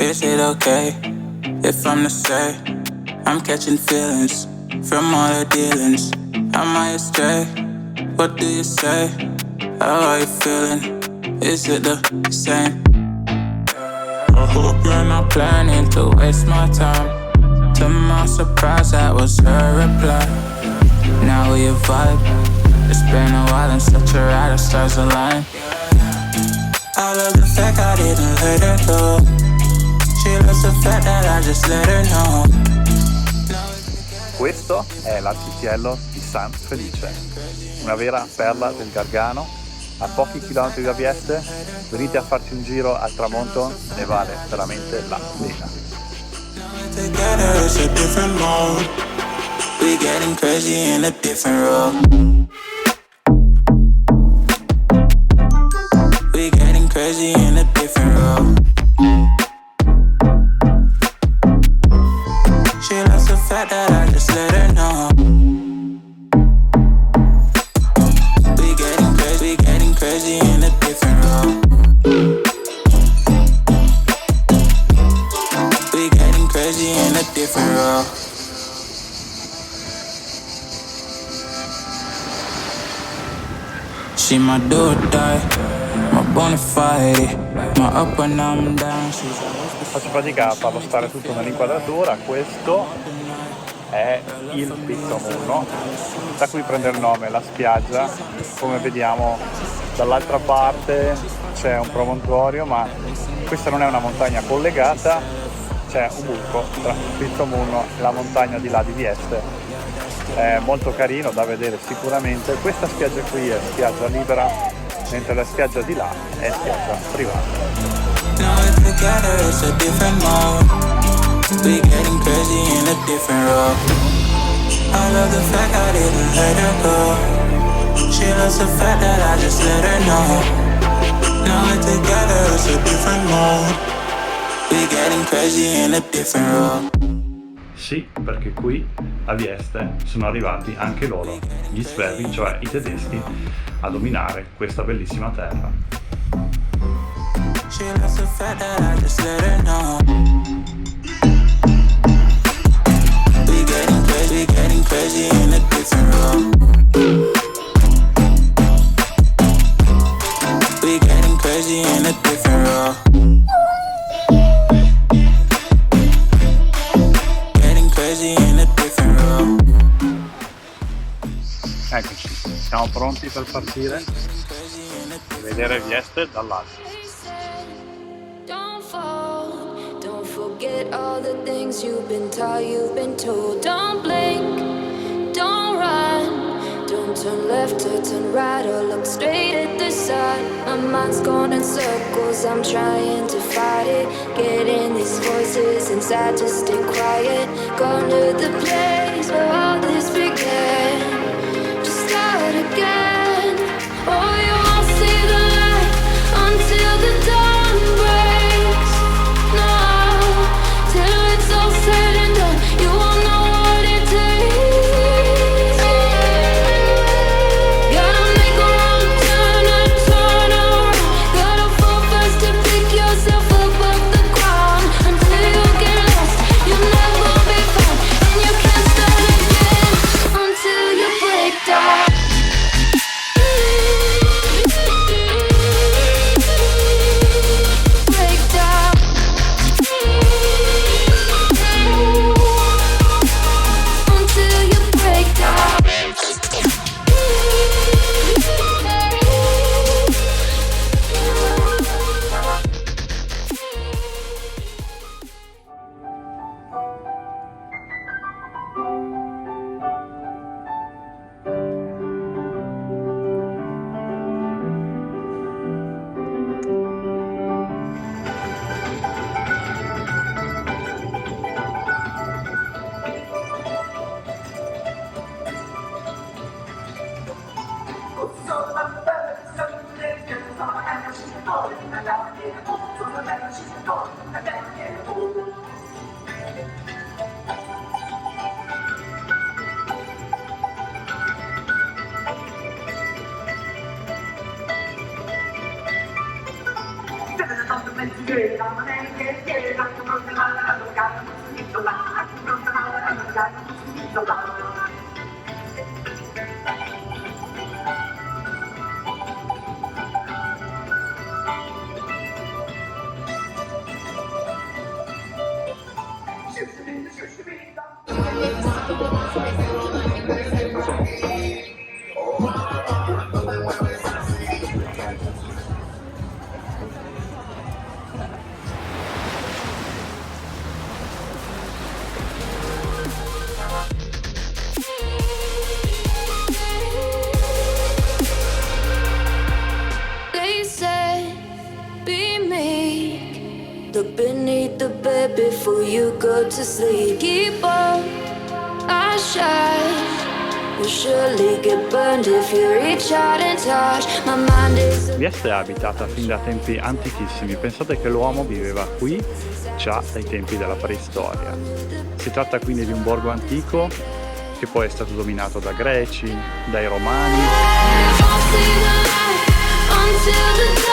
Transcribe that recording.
Is it okay if I'm to say I'm catching feelings from all the dealings? Am I astray? What do you say? How are you feeling? Is it the same? I hope you're not planning to waste my time. To my surprise, that was her reply. Now we vibe. It's been a while and such a ride, the stars align. I love the fact I didn't let her go. She loves the fact that I just let her know. Questo è l'arcipelago di San Felice, una vera perla del Gargano, a pochi chilometri da Vieste. Venite a farci un giro al tramonto, ne vale veramente la pena. Together it's a different mode. We getting crazy in a different role. We getting crazy in a different role. She loves the fact that I just let her know. We getting crazy in a different role. We getting crazy in a different role. She my do or die, my bona fide, my up when I'm down. Faccio fatica a farlo stare tutto nell'inquadratura. Questo è il Pizzo Munno, da cui prende il nome la spiaggia. Come vediamo dall'altra parte c'è un promontorio, ma questa non è una montagna collegata, c'è un buco tra Pizzo Munno e la montagna di là di Vieste. È molto carino da vedere sicuramente. Questa spiaggia qui è spiaggia libera, mentre la spiaggia di là è spiaggia privata. Now we're together, it's a different mode. We getting crazy in a different role. I love the fact I didn't let her go. She loves the fact that I just let her know. Now we're together, it's a different mode. We getting crazy in a different role. Sì, perché qui a Vieste sono arrivati anche loro, gli svevi, cioè i tedeschi, a dominare questa bellissima terra. She loves the fact that I just let her know. We getting crazy in a different role. We getting crazy in a different role. Getting crazy in a different role. Eccoci, siamo pronti per partire e vedere Vieste dall'alto. Don't forget all the things you've been taught, you've been told. Don't blink, don't run, don't turn left or turn right or look straight at the sun. My mind's going in circles, I'm trying to fight it. Getting these voices inside to stay quiet. Gone to the place where all this began. Just start again. Oh, you won't see the light until the dawn breaks. No, till it's all said and done, you won't know what it takes. Gotta make a wrong turn and turn around. Gotta fall fast to pick yourself up off the ground. Until you get lost, you'll never be found, and you can't start again until you break down. Break down. Until you break down. They say, be meek. Look beneath the bed before you go to sleep. Keep on, I shine. You'll surely get burned if you reach out and touch. My mind is. Vieste è abitata fin da tempi antichissimi. Pensate che l'uomo viveva qui già dai tempi della preistoria. Si tratta quindi di un borgo antico che poi è stato dominato da Greci, dai Romani. I'll see the light until the